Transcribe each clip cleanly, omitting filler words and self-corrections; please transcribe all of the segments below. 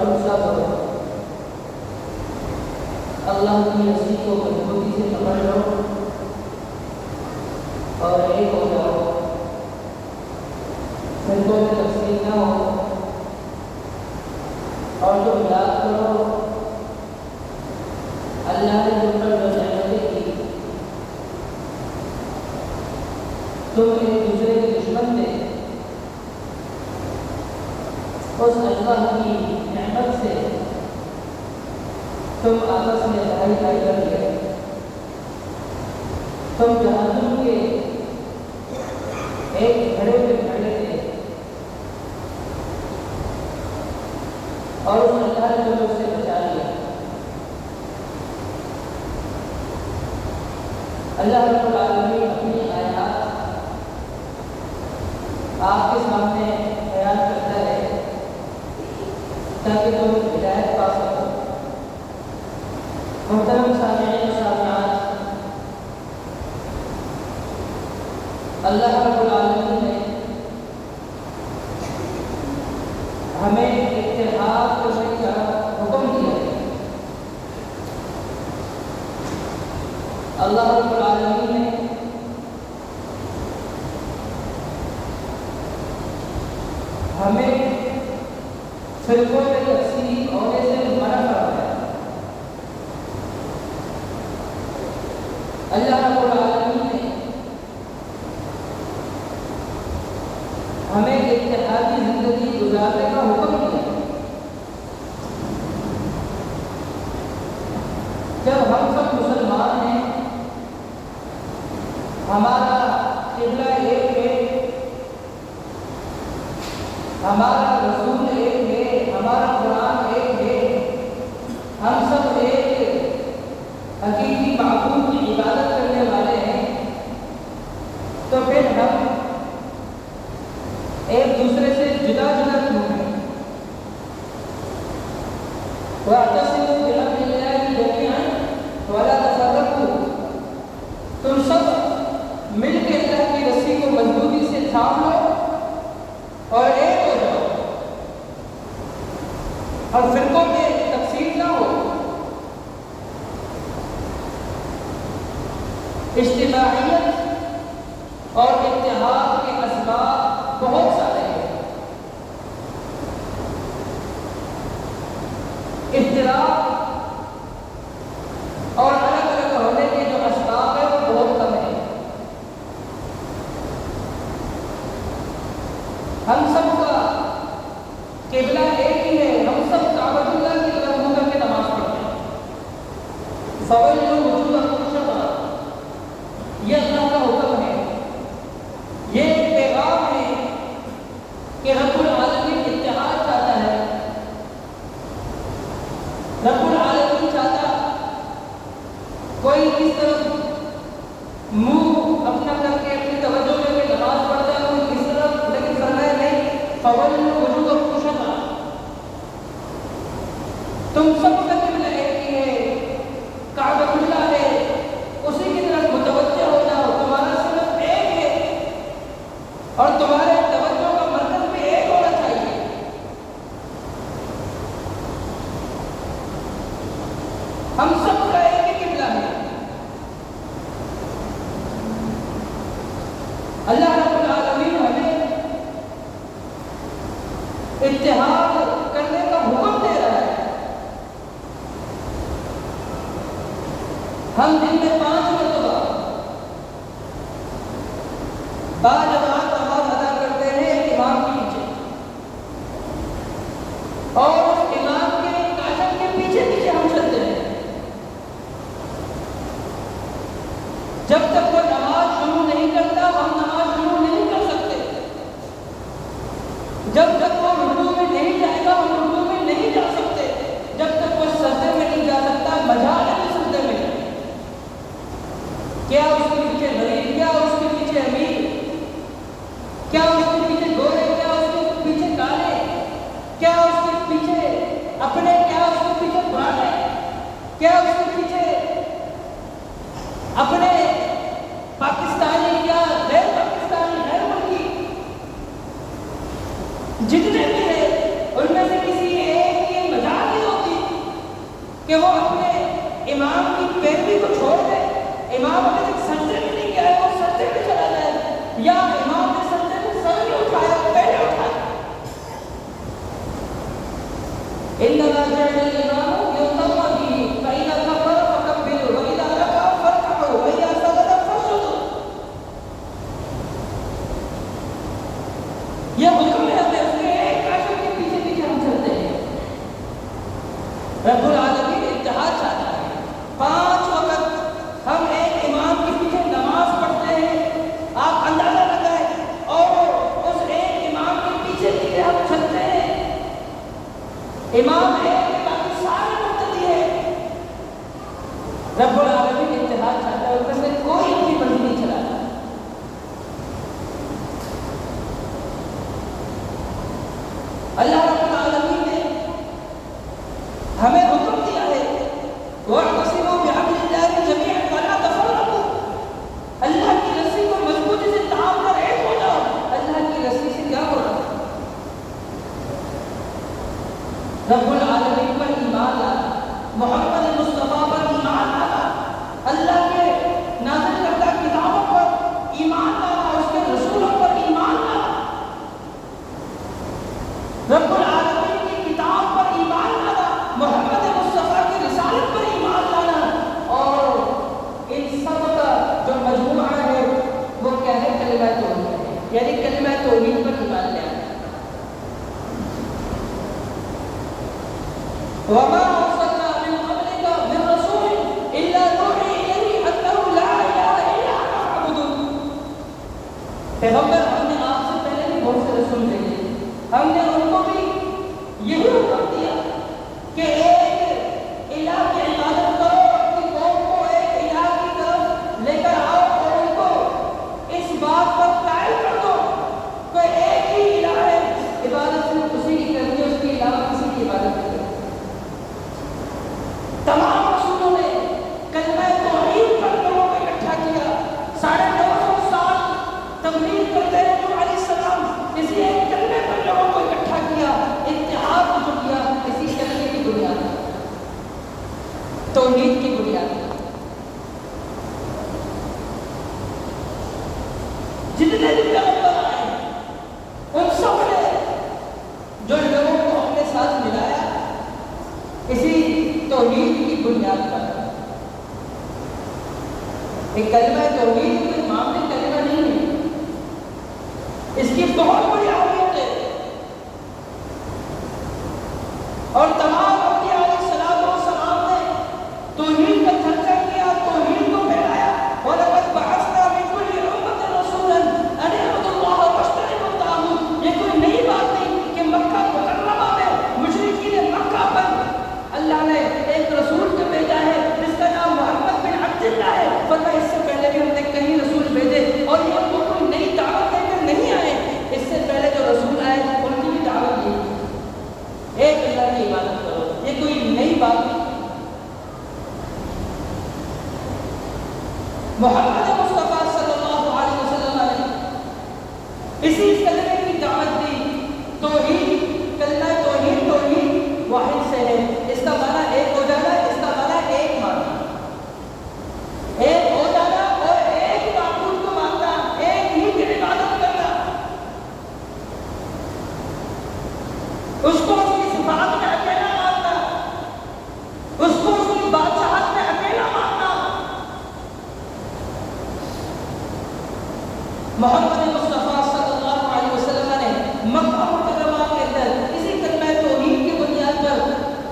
تم سب اللہ کی رسی کو مضبوطی سے پکڑ لو اور ایک ہو جاؤ، فرقوں میں تقسیم نہ ہو، اور تم یاد کرو اللہ نے تم پر جو نعمتیں کی، تم ایک دوسرے کے دشمن تھے، اس اللہ کی نعمت سے تم آپس میں لڑائی کر گئے، تم جہنم کے ایک گھڑے میں کھڑے تھے، اور اس اللہ نے تمہیں اس سے بچا لیا۔ اللہ رب العالمین اپنی آیات آپ کے سامنے بیان کرتا ہے تاکہ تم ہدایت پا سکو۔ محترم سامعین و سامعات، اللہ رب العالمین نے ہمیں اتحاد کرنے کا حکم دیا ہے۔ اللہ رب العالمین نے ہمیں فرقوں میں تقسیم ہونے سے منع فرمایا۔ اللہ رب العالمین نے ہمیں اتحادی زندگی گزارنے کا حکم دیا۔ جب ہم سب مسلمان ہیں، ہمارا قبلہ ایک ہے، ہمارا رسول ایک ہے، ہمارا قرآن ایک ہے، ہم سب ایک حقیقی معبود کی عبادت کرنے والے ہیں، تو پھر ہم ایک دوسرے سے جدا جدا کیوں ہیں؟ وَاعْتَصِمُوا بِحَبْلِ اللَّهِ جَمِيعًا وَلَا تَفَرَّقُوا، تم سب مل کے اللہ کی رسی کو مضبوطی سے تھام لو اور ایک ہو جاؤ، اور فرقوں میں تقسیم نہ ہو۔ اجتماعیت اور اتحاد کے اسباب بہت سارے ہیں۔ اختلاف اور الگ الگ ہونے کے جو اسباب ہیں وہ بہت کم ہیں۔ ہم سب کا قبلہ ایک ہی ہے، ہم سب کعبۃ اللہ کی طرف منہ کر کے نماز پڑھتے ہیں۔ فَوَلُّوا وُجُوهَكُمْ شَطْرَهُ، یہ اللہ کا حکم ہے، یہ ایک پیغام ہے کہ رب العالمین اتحاد چاہتا ہے۔ رب العالمین چاہتا کوئی کس طرف منہ اپنا کر کے اپنی توجہ لے کے نماز پڑھتا ہے، کوئی کس طرف، لیکن فرمایا نہیں فَوَلُّوا وُجُوهَكُمْ شَطْرَهُ، تم سب کا قبلہ ایک ہی ہے، کعبۃ اللہ ہے، اسی کی طرف متوجہ ہو جاؤ، تمہارا صرف ایک ہے اور تمہارے توجہ کا مرکز بھی ایک ہونا چاہیے۔ ہم سب کا ایک ہی قبلہ ہے۔ اللہ رب العالمین ہمیں اتحاد کرنے کا حکم دے رہا ہے۔ ہم دن میں 5 مرتبہ باجماعت نماز ادا کرتے ہیں ایک امام کے پیچھے، اور اس امام کے قاسم کے پیچھے پیچھے ہم چلتے ہیں۔ جب تک وہ نماز شروع نہیں کرتا ہم نماز شروع نہیں کر سکتے، جب تک وہ رکوع میں نہیں جائے گا ہم رکوع میں نہیں جا سکتے، جب تک وہ سجدے میں نہیں جا سکتا مجال ہے سجدے میں۔ کہ وہ اپنے امام کی پیروی کو چھوڑ دے، امام ابھی تک سجدے میں نہیں گیا ہے وہ سجدے میں چلا جائے، یا امام نے سجدے میں سر نہیں اٹھایا پہلے اٹھایا۔ انما جعل الامام یؤتم به فاذا كبر فكبروا واذا ركع فاركعوا واذا سجد فاسجدوا۔ یہ حکم ہے ہمیں، اس کے ایک کافر کے پیچھے پیچھے ہم چلتے ہیں۔ رب العالمین اتحاد چاہتا ہے، 5 وقت ہم ایک امام کے پیچھے نماز پڑھتے ہیں، آپ اندازہ لگائیں، اور اس ایک امام کے پیچھے پیچھے ہم چلتے ہیں۔ امام ہے باقی سارے مقتدی ہیں۔ رب العالمین اتحاد چاہتا ہے، ان میں سے کوئی اپنی مرضی نہیں چلاتا۔ اللہ رب العالمین نے ہمیں حکم دیا ہے وَاعْتَصِمُوا بِحَبْلِ اللَّهِ جَمِيعًا وَلَا تَفَرَّقُوا، اللہ کی رسی کو مضبوطی سے تھام کر ایک ہو جاؤ۔ اللہ کی رسی سے کیا ہو رہا ہے؟ رب العالمین پر ایمان لانا، محمد مصطفیٰ پر ایمان لانا، اللہ کے نازل کردہ کتابوں پر ایمان لانا، اس کے رسولوں پر ایمان لانا، رب العالمین کی کتاب پر ایمان لانا، محمد مصطفیٰ کی رسالت پر ایمان لانا، اور ان سب کا جو مجموعہ ہے وہ کیا ہے؟ کلمہ توحید، یعنی کلمہ توحید پر ایمان لانا۔ وما ارسلنا من قبلك من رسول الا نوحي اليه انه لا اله الا انا فاعبدون۔ پیغمبر ہم نے آپ سے پہلے بھی بہت سے رسول بھیجے، ہم نے ان کو بھی یہی حکم دیا کہ ایک الہ کی عبادت کرو، اپنی قوم کو ایک الہ کی طرف لے کر آؤ اور ان کو اس بات پر قائل کر دو کہ ایک ہی الہ ہے، عبادت صرف اسی کی کرنی ہے، اس کے علاوہ کسی کی عبادت نہیں۔ تمام رسولوں نے کلمہ توحید پر لوگوں کو اکٹھا کیا، 950 سال تبلیغ کرتے ہیں نبی علیہ السلام، اسی ایک کلمے پر لوگوں کو اکٹھا کیا، اتحاد جو کیا اسی کلمے کی بنیاد پر، توحید کی بنیاد پر۔ جتنے بھی پیغمبر آئے ان سب نے جو لوگوں کو اپنے ساتھ ملایا اسی توحید کی بنیاد پر۔ ایک کلمہ توحید کوئی معمولی کلمہ نہیں ہے، اس کی بہت بڑی اہمیت ہے، اور تمام انبیاء علیہ السلام نے توحید کا چرچا کیا، توحید کو پھیلایا۔ وَلَقَدْ بَعَثْنَا مِن كُلِّ أُمَّةٍ رَسُولًا أَنِ اعْبُدُوا اللَّهَ وَاجْتَنِبُوا الطَّاغُوتَ۔ یہ کوئی نئی بات نہیں کہ مکہ مکرمہ میں مشرکین مکہ پر اللہ نے ایک رسول کو بھیجا ہے جس کا نام محمد بن عبداللہ ہے، ورنہ اس سے پہلے بھی ہم نے کئی رسول بھیجے، اور یہ ان کو کوئی نئی دعوت دے کر نہیں آئے، اس سے پہلے جو رسول آئے ان کی بھی دعوت دی ایک اللہ کی عبادت کرو، یہ کوئی نئی بات نہیں۔ محمد مصطفیٰ صلی اللہ علیہ وسلم نے اسی کلمے کی دعوت دی، توحید، کلمہ توحید، توحید واحد سے ہے، اس کا معنی ایک ہو جانا، اس کا معنی ایک ماننا، ایک ہو جانا اور ایک معبود کو ماننا، ایک ہی کی عبادت کرنا، اس کو اس کی صفات میں اکیلا ماننا، اس کو اس کی بادشاہت میں اکیلا ماننا۔ محمد مصطفیٰ صلی اللہ علیہ وسلم نے مکہ مکرمہ کے اندر اسی کلمہ توحید کی بنیاد پر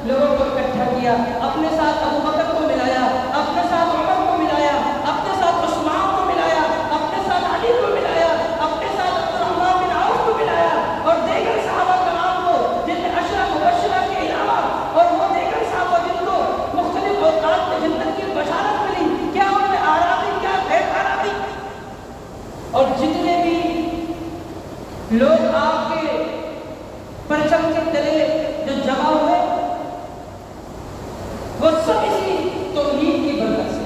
لوگوں کو اکٹھا کیا، اپنے ساتھ ابو بکر کو ملایا، اپنے ساتھ عمر کو ملایا، اپنے ساتھ عثمان کو ملایا، اپنے ساتھ علی کو ملایا، اپنے ساتھ عبدالرحمن بن عوف کو ملایا، اور دیگر صحابہ کرام کو جن میں عشرہ مبشرہ کے علاوہ اور وہ دیگر صحابہ جن کو مختلف اوقات میں جنت کی بشارت ملی، کیا ان میں آرابی، کیا غیر آرابی، اور جتنے بھی لوگ آپ کے پرچم کے تلے جو جمع ہوئے وہ سب اسی توحید کی برکت سے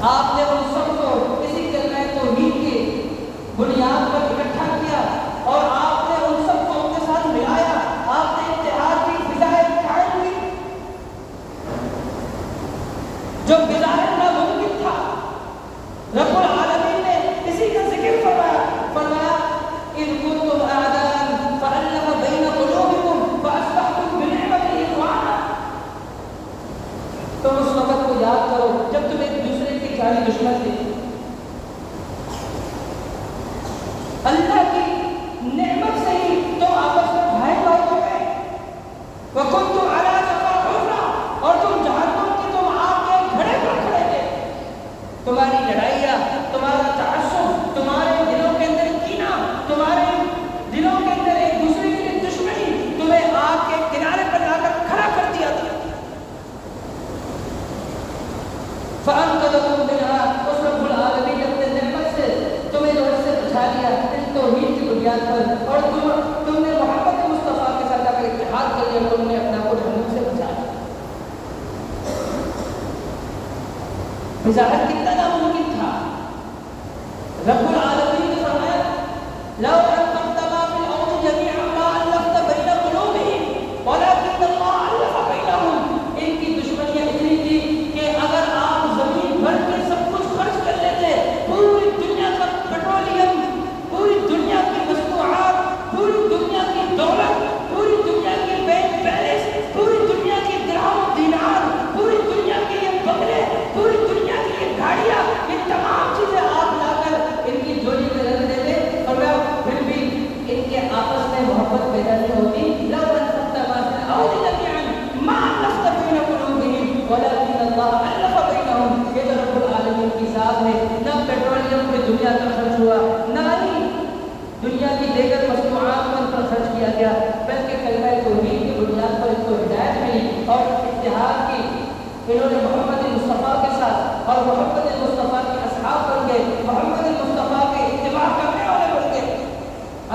آپ نے ان سب کو اسی کلمہ توحید کی بنیاد پر اکٹھا کیا اور آپ نے ان سب کو اپنے ساتھ ملایا، آپ نے اتحاد کی فضائیں قائم کی جو بظاہر ناممکن تھا۔ رب العالمین نے اسی کا ذکر فرمایا اذ کنتم اعداء فألف بین قلوبکم فاصبحتم بنعمتہ اخوانا۔ تم اس وقت کو یاد کرو جب تم ایک دوسرے کے جانی دشمن تھے، اللہ کی نعمت سے ہی تم آپس میں بھائی بھائی ہو گئے۔ وَكُنْتُمْ عَلَىٰ شَفَا حُفْرَةٍ، اور تم جہنم کی تم آگ کے گھڑے پر کھڑے تھے۔ تمہاری لڑائیاں، تمہارا تعصب، تمہارے دلوں کے اندر کینہ، تمہارے دلوں کے اندر ایک دوسرے کے لیے دشمنی تمہیں آگ کے کنارے پر لا کر کھڑا کر دیا تھا۔ فَأَنْقَذَكُم مِّنْهَا، اس رب العالمین نے اپنے نعمت سے تمہیں جو سے بچا لیا اس توحید کی بنیاد پر، اور تم نے محبت مصطفیٰ کے ساتھ اگر اتحاد کر لیا، تم نے اپنے آپ کو جہنم سے بچا لیا۔ بظاہر کتنا ناممکن تھا۔ رب العالمین نے فرمایا لو انفقت ما في الارض جميعا ما الفت بين قلوبهم ولكن الله الف بينهم۔ ان کی دشمنیاں اتنی تھی کہ اگر آپ زمین بھر کے سب کچھ خرچ کر لیتے، پوری دنیا کا پیٹرولیم، پوری دنیا کی مصنوعات، پوری دنیا کی دولت، پوری دنیا کے بینک بیلنس، پوری دنیا کے درہم دینار، پوری دنیا کے یہ بنگلے، پوری دنیا کی یہ گاڑیاں، یہ تمام چیزیں آپ لا کر ان کی جوڑی میں رکھ دیتے، اور پھر بھی ان کے آپس میں محبت پیدا نہیں ہوتی۔ لو انفقت ما في الارض جميعا ما الفت بين قلوبهم ولكن الله الف بينهم۔ یہ تو رب العالمین کی ذات ہے۔ نہ پیٹرولیم پوری دنیا کا خرچ ہوا، نہ ہی دنیا کی دیگر مصنوعات پر خرچ کیا گیا، بلکہ کلمہ توحید کی بنیاد پر ان کو ہدایت ملی اور اتحاد کی۔ انہوں نے محمد مصطفیٰ کے ساتھ اور محمد مصطفیٰ کے اصحاب بن گئے، محمد مصطفیٰ کے اتباع کرنے والے بن گئے،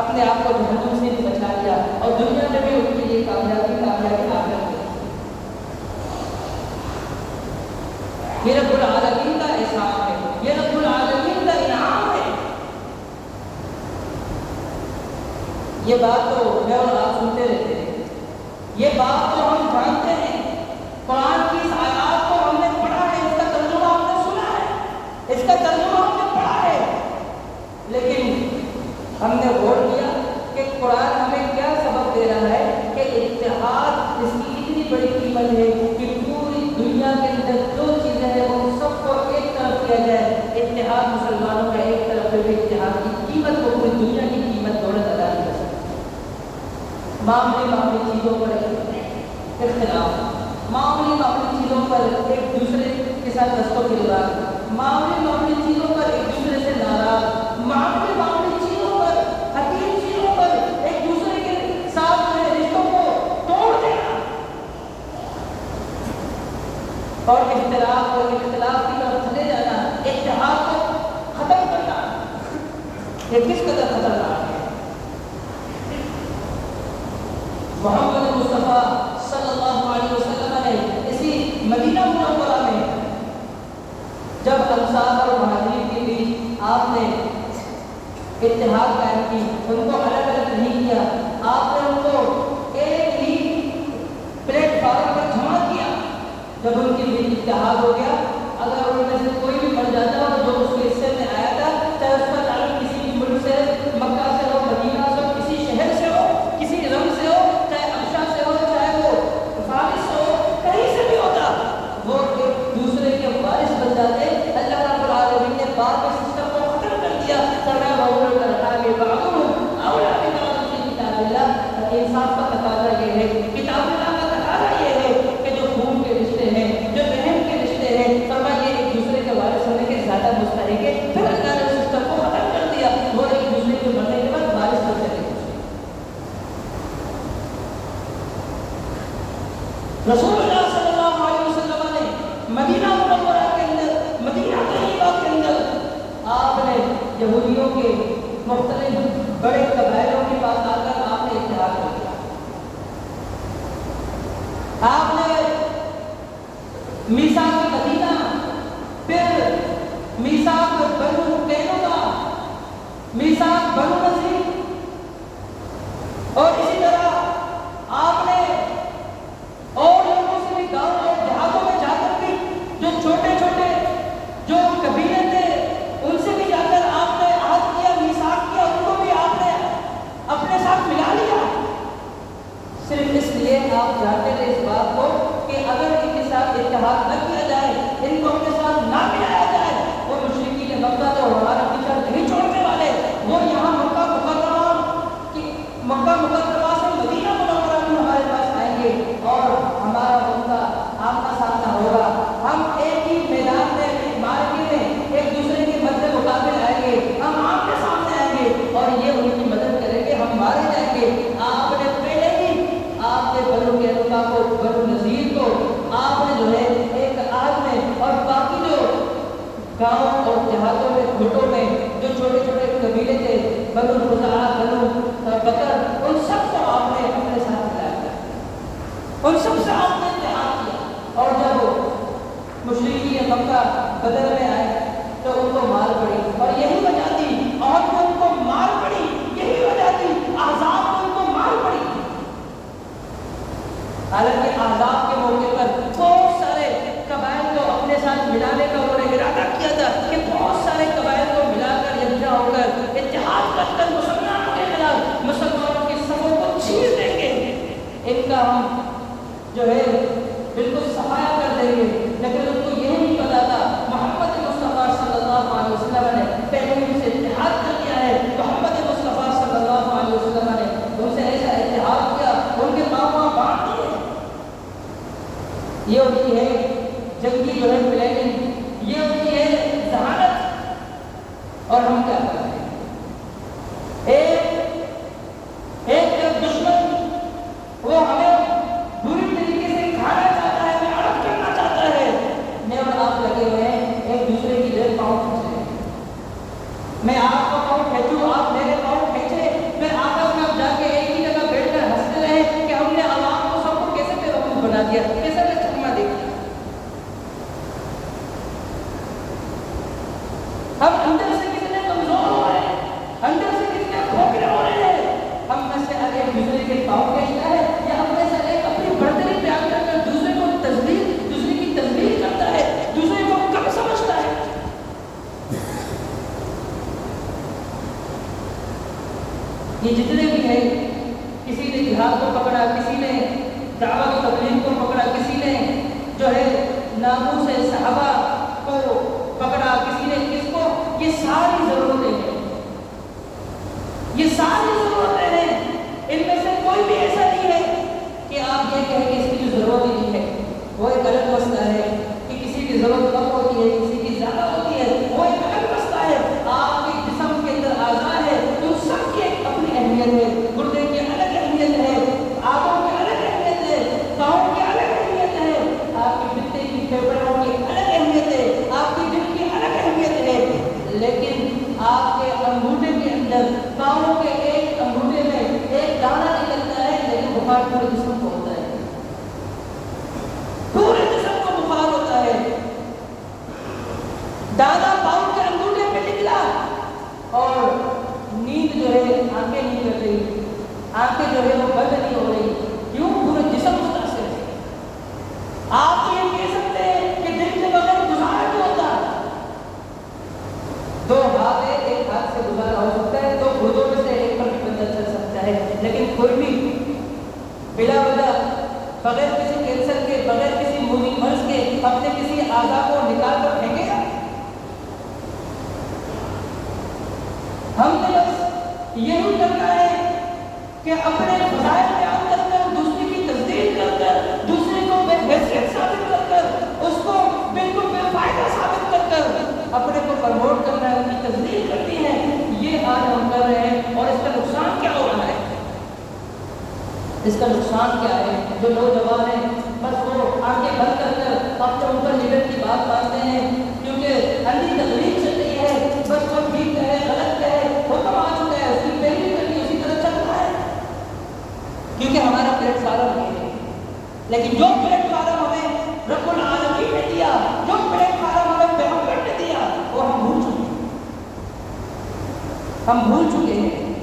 اپنے آپ کو جہنم سے بھی بچا لیا، اور دنیا میں بھی ان کے لیے کامیابی آخرت ہے۔ یہ رب العالمین کا احسان ہے، یہ رب العالمین کا انعام ہے۔ یہ بات تو میں اور آپ سنتے رہتے ہیں، یہ بات تو ہم جانتے ہیں، قرآن کی اس آیات کو ہم نے پڑھا ہے، اس کا ترجمہ ہم نے سنا ہے، اس کا ترجمہ ہم نے پڑھا ہے، لیکن ہم نے غور کیا کہ قرآن ہمیں کیا سبق دے رہا ہے کہ اتحاد اس کی اتنی بڑی قیمت ہے کہ پوری دنیا کے اندر جو چیزیں ہیں ان سب کو ایک طرف کیا جائے۔ اتحاد مسلمانوں کا ایک طرف ہے، اتحاد کی قیمت کو پوری دنیا کی قیمت دولت ادا نہیں کر سکتی۔ معمولی چیزوں پر اختلاف، معمولی چیزوں پر ایک دوسرے کے ساتھ دستوں کی لگا، معمولی چیزوں پر ایک دوسرے سے ناراض، معمولی چیزوں پر، حقیقی چیزوں پر ایک دوسرے کے ساتھ رشتوں کو توڑ دینا اور اختلاف کی طرف چلے جانا، اتحاد کو ختم کرنا، یہ کس قدر خطرناک ہے۔ محمد مصطفیٰ صلی اللہ علیہ وسلم نے اسی مدینہ منورہ میں جب انصار اور مہاجرین کے بیچ آپ نے اتحاد قائم کی، ان کو الگ الگ نہیں کیا، آپ نے ان کو ایک ہی پلیٹ فارم پر جمع کیا۔ جب ان کے بیچ اتحاد ہو گیا، اگر ان میں سے کوئی بھی مر جاتا تو جو اس کے حصے میں آیا تھا، چاہے اس کا تعلق کسی بھی ملک سے، مکہ سے ہو، مدینہ سے ہو، کسی شہر سے ہو، کسی رنگ سے ہو، چاہے ابشا سے ہو، چاہے وہ فارس سے ہو، کہیں سے بھی ہوتا، وہ ایک دوسرے کے وارث بن جاتے۔ اللہ رب العالمین نے بعد میں سسٹم کو ختم کر دیا، فرمایا وَأُولُو الْأَرْحَامِ بَعْضُهُمْ أَوْلَىٰ بِبَعْضٍ فِي كِتَابِ اللَّهِ۔ انصاف کا تقاضا یہ ہے، کتاب اللہ کا تقاضا یہ ہے کہ جو خون کے رشتے ہیں، جو بہن کے رشتے ہیں، فرمایا یہ ایک دوسرے کے وارث ہونے کے زیادہ مستحق ہے۔ پھر اللہ نے سسٹم کو ختم کر دیا، وہ ایک دوسرے کے مرنے کے بعد وارث بن جائے۔ رسول اللہ صلی اللہ علیہ وسلم نے مدینہ منورہ کے اندر، مدینہ طیبہ کے اندر آپ نے یہودیوں کے مختلف بڑے قبائلوں کے پاس آ کر آپ نے اتحاد کر دیا۔ آپ نے میثاق مدینہ، پھر میثاق بنو نذیر، اور اسی طرح آپ نے اور لوگوں سے بھی گاؤں اور دیہاتوں میں جا کر بھی جو چھوٹے چھوٹے جو قبیلے تھے ان سے بھی جا کر آپ نے عہد کیا، میثاق کیا، ان کو بھی آپ نے اپنے ساتھ ملا لیا، صرف اس لیے آپ جانتے تھے اس بات کو کہ اگر ان کے ساتھ اتحاد نہ کیا جائے، ان کو اپنے ساتھ نہ ملایا جائے، وہ مشرکین مکہ تو ہمارا پیچھا نہیں چھوڑنے والے، وہ یہاں مکہ مکرمہ سے مدینہ منورہ میں ہمارے پاس آئیں گے اور ہمارا ان کا آمنا سامنا ہوگا، ہم ایک ہی میدان میں معرکے میں ایک دوسرے کے مد مقابل آئیں گے، ہم آمنے سامنے آئیں گے اور یہ ان کی مدد کریں گے، ہم مارے جائیں گے۔ آپ نے پہلے ہی آپ نے بنو قینقاع کو، بنو نذیر کو آپ نے جو ہے ایک عہد میں، اور باقی جو گاؤں اور دیہاتوں میں گھٹوں میں جو چھوٹے چھوٹے قبیلے تھے، بنو خزاعہ، بنو بکر، ان سب کو آپ نے اپنے ساتھ ملایا، ان سب سے آپ نے اتحاد کیا، اور جب مشرکین مکہ بدر میں آئے تو ان کو مار پڑی، اور یہی وجہ تھی اور کو ان کو مار پڑی، یہی وجہ تھی احزاب کو ان کو مار پڑی۔ حالانکہ احزاب کے موقع پر بہت سارے قبائل کو اپنے ساتھ ملانے کا انہوں نے ارادہ کیا تھا کہ بہت سارے قبائل کو ملا کر یکجا ہو کر اتحاد کر کر مسلمانوں کے خلاف مسلمانوں کی صفوں کو چیر دیں گے، ان کا ہم جو ہے بالکل صفایا کر دیں گے، لیکن ان کو یہ نہیں پتا تھا محمد مصطفیٰ صلی اللہ علیہ وسلم نے پہلے ہی سے اتحاد کر لیا ہے، محمد مصطفیٰ صلی اللہ علیہ وسلم نے ان سے ایسا اتحاد کیا، ان کے پاؤں باندھ دیے۔ یہ ہوتی ہے جنگی جو ہے پلاننگ، یہ ہوتی ہے ذہانت، اور ہم کیا کرتے ہیں؟ ایک دشمن وہ ہمیں بری طریقے سے کھانا چاہتا ہے، ہمیں اڑپ کرنا چاہتا ہے، میں اور آپ لگے ہوئے ہیں ایک دوسرے کی جیب پاؤں کھینچے، میں آپ کا پاؤں کھینچوں، آپ میرے پاؤں کھینچے، پھر آپس میں اب جا کے ایک ہی جگہ بیٹھ کر ہنستے رہے کہ ہم نے عوام کو سب کو کیسے بیوقوف بنا دیا، کیسے میں چکما دے دیا۔ ہم اندر سے کتنے کمزور ہو رہے ہیں، اندر سے کتنے کھوکھلے ہو رہے ہیں، ہم میں سے ایک دوسرے کے پاؤں کھینچتا ہے یا ہم میں سے ایک اپنی برتری بیان کر کر دوسرے کو دوسرے کی تذلیل کرتا ہے، دوسرے کو کم سمجھتا ہے۔ یہ جتنے بھی ہیں، کسی نے جہاد کو پکڑا، کسی نے دعوت و تبلیغ کو پکڑا، کسی نے جو ہے ناموس صحابہ کو پکڑا، کسی نے کس کو، یہ ساری ضرورتیں ہیں، یہ ساری ضرورتیں ہیں، ان میں سے کوئی بھی ایسا نہیں ہے کہ آپ یہ کہیں کہ اس کی جو ضرورت ہی نہیں ہے۔ وہ ایک الگ مسئلہ ہے کہ کسی کی ضرورت کم ہوتی ہے، کسی کی زیادہ ہوتی ہے، وہ ایک الگ مسئلہ ہے۔ آپ کے جسم کے اندر اعضاء ہے تو سب کی ایک اپنی اہمیت ہے، گردے کی الگ اہمیت ہے، آنکھوں کی الگ اہمیت ہے، پاؤں کی الگ اہمیت ہے، آپ کی پتے کی پھیپڑوں کی الگ اہمیت ہے، آپ کی دل کی الگ اہمیت ہے، لیکن آپ کے انگوٹھے کے اندر، پاؤں کے ایک انگوٹھے میں ایک دانہ نکلتا ہے، لیکن بخار پورے جسم کو ہوتا ہے، پورے جسم کو بخار ہوتا ہے۔ دانہ پاؤں کے انگوٹھے پہ نکلا اور نیند جو ہے آنکھیں نہیں کر رہی، آنکھیں جو ہے وہ بند نہیں ہو رہی، کیوں؟ پورے جسم متاثر ہے۔ آپ یہ کہہ سکتے ہیں کہ دل کے بغیر گزارا نہیں ہوتا، دو ہاتھ ہے، ایک ہاتھ سے گزارا ہو سکتا ہے، دو گردوں میں سے ایک پر بھی بندہ چل سکتا ہے، لیکن کوئی بھی بلا وجہ بغیر کسی کینسر کے، بغیر کسی موذی مرض کے اپنے کسی اعضاء کو نکال کر پھینکے گا؟ ہم نے بس یہی کرنا ہے کہ اپنے فضائل بیان کر کر، دوسرے کی تصدیق کر کر، دوسرے کو بے حیثیت ثابت کر کر، اس کو بالکل بے فائدہ ثابت کر کر اپنے کو پروموٹ کرنا ہے، ان کی تصدیق کرنی ہے، یہ آج ہم کر رہے ہیں۔ اور اس کا نقصان کیا ہو رہا ہے؟ اس کا نقصان کیا ہے؟ جو نوجوان ہیں بس وہ آنکھیں بند کر کر اپنے اوپر لیڈر کی بات مانتے ہیں، کیونکہ اندھی تقلید چل رہی ہے، بس وہ ٹھیک ہے، غلط ہے، حکم آ چکا ہے، اس کی پیروی کرنی، اسی طرح چل رہا ہے، کیونکہ ہمارا پلیٹ فارم نہیں ہے۔ لیکن جو پلیٹ فارم ہمیں رب العالمین نے دیا، جو پلیٹ فارم ہمیں پیغمبر نے دیا، وہ ہم بھول چکے ہیں۔ ہم بھول چکے ہیں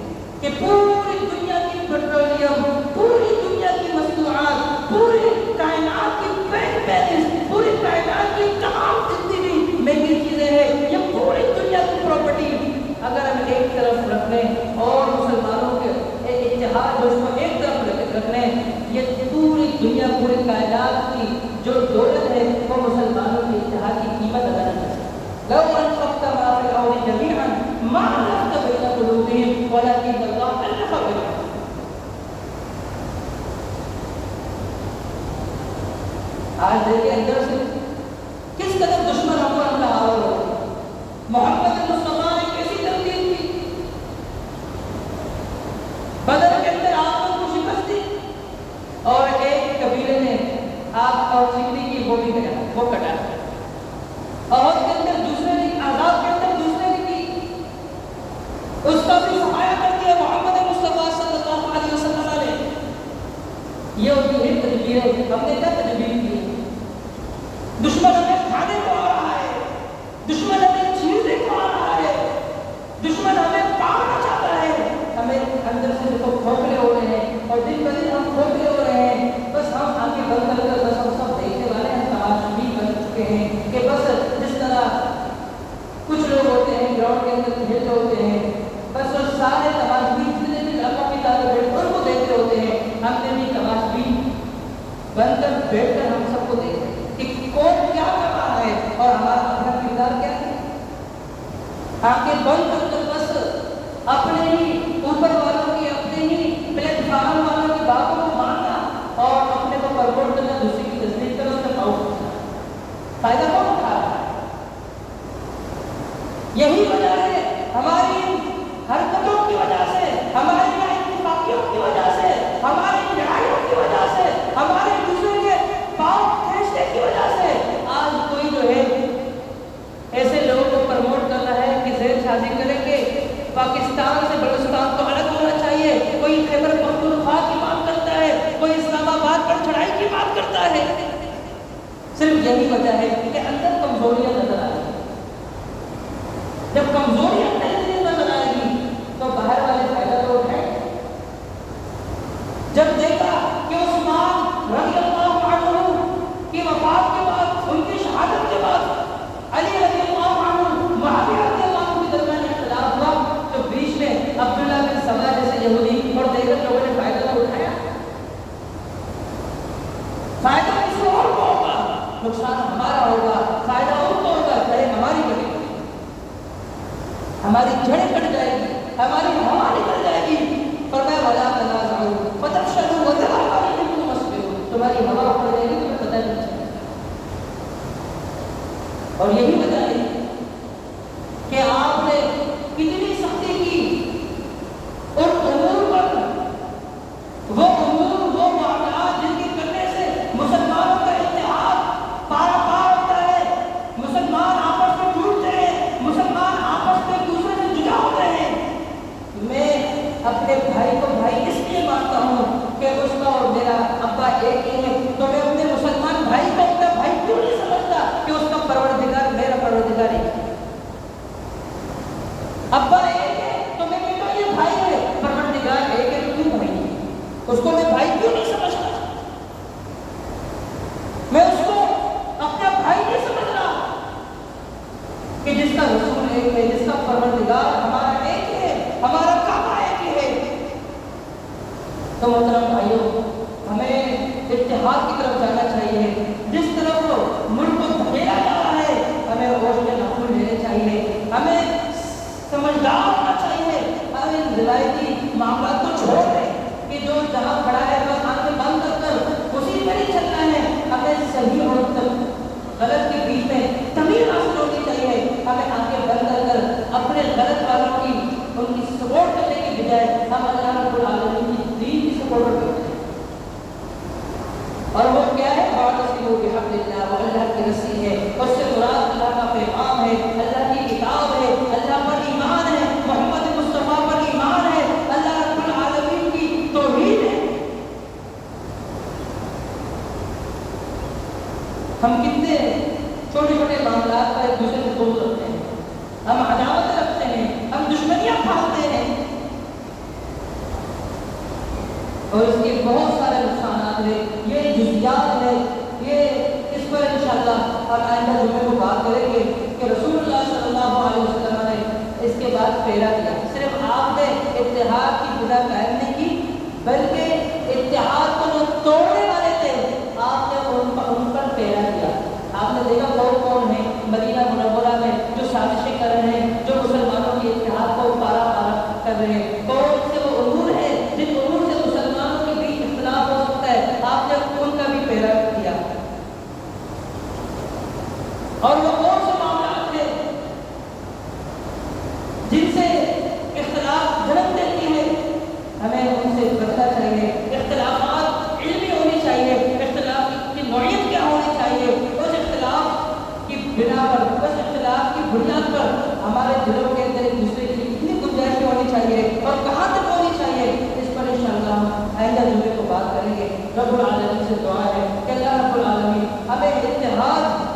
کہ پوری دنیا کی پیٹرولیم، پوری دنیا کی مصنوعات، پوری کائنات کی بینک بیلنس، پوری کائنات کی تمام زندگی میں یہ چیزیں ہیں، یہ پوری دنیا کی پراپرٹی اگر ہم ایک طرف رکھ لیں اور مسلمانوں کے اتحاد جو اس کو ایک طرف رکھ لیں، یہ پوری دنیا، پوری کائنات کی جو دولت ہے وہ مسلمانوں کے اتحاد کی قیمت ادا نہیں کر سکتی۔ لو انفقت ما في الارض جميعا ما الفت بين قلوبهم ولكن الله الف بينهم۔ آج دیکھیں اندر سے کس قدر دشمن ہم پر حملہ آور ہو رہے ہیں۔ محمد مصطفیٰ نے کیسی تلقین کی، بدر کے اندر آپ کو شکست دی اور ایک قبیلے نے آپ اور چمڑی کی وہ بھی وہ کٹا، اور کے اندر دوسرے نے، عذاب کے اندر دوسرے نے کی، اس کا بھی سفایا کر دیا محمد مصطفیٰ صلی اللہ علیہ وسلم نے۔ یہ ہوتی ہے تدبیر، ہم نے کیا تدبیر کی؟ دشمن ہمیں کھانے کو آ رہا ہے، دشمن ہمیں چیزیں کو آ رہا ہے، دشمن ہمیں پانا چاہتا ہے، ہمیں اندر سے دیکھو کھوکھلے ہو رہے ہیں اور دن بدن ہم کھوکھلے ہو رہے ہیں، بس ہم آنکھیں بند کر کر بس ہم سب دیکھنے والے ہیں، تماشبین بن چکے ہیں کہ بس جس طرح کچھ لوگ ہوتے ہیں گراؤنڈ کے اندر کھیلتے ہوتے ہیں، بس وہ سارے تماشبین جتنے بھی اللہ کی طرف بیٹھ کر کو دیکھ رہے ہوتے ہیں، ہم نے بھی تماشبین بن کر بیٹھ کر ہم سب کو دیکھ رہے ہیں کہ کون کیا کر رہا ہے اور ہمارا اپنا کردار کیا ہے۔ آنکھیں بند کر کر بس اپنے ہی اوپر والوں کی، اپنے ہی پلیٹ فارم والوں کی باتوں کو ماننا اور اپنے کو پرموٹ کرنا، دوسری کی تصدیق کرنا، اس کا پاؤں فائدہ کون اٹھا رہا ہے؟ یہی وجہ ہے ہماری حرکتوں کی وجہ سے، ہماری اتفاقیوں کی وجہ سے، ہماری لڑائیوں کی وجہ سے، ہمارے دوسرے کے پاؤں کھینچنے کی وجہ سے آج کوئی جو ہے ایسے لوگوں کو پرموٹ کر رہا ہے کہ زیر شادی کریں گے، پاکستان سے بلوچستان تو الگ ہونا چاہیے، کوئی خیبر پختونخوا کی بات کرتا ہے، کوئی اسلام آباد پر چڑھائی کی بات کرتا ہے۔ صرف یہی وجہ ہے کہ اندر کمزوریاں نظر آ رہی ہیں۔ جب کمزوریاں نظر آئے گی تو باہر والے فائدہ تو اٹھائیں۔ جب دیکھا کہ عثمان رضی اللہ عنہ کی وفات کے بعد، ان کی شہادت کے بعد علی رضی اللہ عنہ، معاویہ رضی اللہ عنہ کے درمیان اختلاف ہوا، تو بیچ میں عبداللہ بن سبا جیسے یہودی اور دیگر لوگوں نے فائدہ تو اٹھایا۔ فائدہ کسی اور کو ہوگا، نقصان ہمارا ہوگا، فائدہ ان کو ہوگا، چاہے ہماری کٹے گی، ہماری جڑیں کٹ جائے گی، ہماری ہوا نکل جائے گی۔ فرمایا وَلَا تَنَازَعُوا فَتَفْشَلُوا وَتَذْهَبَ رِيحُكُمْ وَاصْبِرُوا، تمہاری ہوا اڑ جائے گی، تمہیں پتہ نہیں چلے گا۔ اور یہی وجہ ہے کہ آپ نے کتنی سختی کی اور امور پر، وہ امور، وہ معاملات جن کے کرنے سے مسلمانوں کا اتحاد پارا پار ہوتا ہے، مسلمان آپس میں ٹوٹتے ہیں، مسلمان آپس میں دوسرے سے جدا ہوتے ہیں۔ میں اپنے بھائی کو بھائی اس لیے مانتا ہوں کہ اس کا اور میرا ابا ایک ہی ہے، تو میں اپنے مسلمان بھائی کو اپنا بھائی کیوں نہیں سمجھتا کہ اس کا پروردگار میرا پروردگار ایک ہے۔ ابا ایک ہے تو میں کہتا ہوں یہ بھائی ہے، پروردگار ایک ہے تو کیوں بھائی ہے؟ اس کو میں بھائی کیوں نہیں سمجھتا؟ میں اس کو اپنا بھائی نہیں سمجھ رہا کہ جس کا رسول ایک ہے، جس کا پروردگار ہمارا ایک ہے، ہمارا کعبہ ایک ہے۔ تو محترم بھائیوں، ہمیں اتحاد کی طرف جانا چاہیے، جس طرف ملک کو دھکیلا جا رہا ہے ہمیں ہوش میں ناخن لینے چاہیے، ہمیں سمجھدار ہونا چاہیے، ہمیں ان روایتی معاملات کو چھوڑ دیں کہ جو جہاں کھڑا ہے بس آنکھیں بند کر کر اسی پر ہی چلنا ہے۔ ہمیں صحیح اور غلط کے بیچ میں تمیز حاصل ہونی چاہیے، ہمیں آنکھیں بند کر کر اپنے غلط والوں کی، ان کی سپورٹ کرنے کی بجائے ہم اللہ رب العالمین کی دین کی سپورٹ کرتے ہیں۔ اور وہ کیا ہے؟ واعتصموا بحبل اللہ، وہ اللہ کی رسی ہے، اس سے مراد اللہ کا پیغام ہے، اللہ کی کتاب ہے، اللہ پر ایمان ہے، محمد مصطفیٰ پر ایمان ہے، اللہ رب العالمین کی توحید ہے۔ ہم کتنے چھوٹے چھوٹے معاملات پر ایک دوسرے سے دوست رکھتے ہیں، ہم عداوت رکھتے ہیں، ہم دشمنیاں پالتے اور اس کے بہت سارے نقصانات ہیں، یہ جزیات ہے، یہ اس پر انشاءاللہ ہم آئندہ جمعے کو بات کریں گے کہ رسول اللہ صلی اللہ علیہ وسلم نے اس کے بعد پھیرا دیا۔ صرف آپ نے اتحاد کی بنا قائم نہیں کی، بلکہ اتحاد کو جو توڑنے والے تھے آپ نے ان پر پھیرا دیا۔ آپ نے دیکھا کون ہیں مدینہ منورہ میں جو سازشیں کر رہے ہیں، جو مسلمانوں کے اتحاد کو پارا پارا کر رہے ہیں، کون سے وہ امور ہیں جن امور سے مسلمانوں کے بیچ اختلاف ہو سکتا ہے، آپ نے ان کا بھی پھیرا کیا۔ اور وہ کون سے معاملات ہیں جن سے اختلاف جنم دیتی ہے، ہمیں ان سے بچنا چاہیے۔ اختلافات علمی ہونی چاہیے، اختلاف کی نوعیت کیا ہونی چاہیے، اس اختلاف کی بنا پر، اس اختلاف کی بنیاد پر ہمارے دلوں کے اندر ایک دوسرے کی کتنی گنجائش ہونی چاہیے اور کہاں تک ہونی چاہیے، اس پر انشاءاللہ ہم آئندہ جمعے کو بات کریں گے۔ رب العالمین سے دعا ہے کہ اللہ رب العالمین ہمیں اتحاد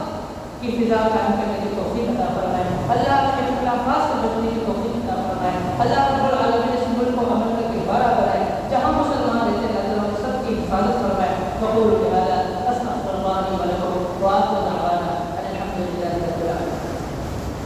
کی فضا قائم کرنے کی توفیق عطا فرمائے، اللہ کے اختلافات سے بچنے کی توفیق عطا فرمائے، اللہ رب العالمین اس ملک کو امن کا گہوارہ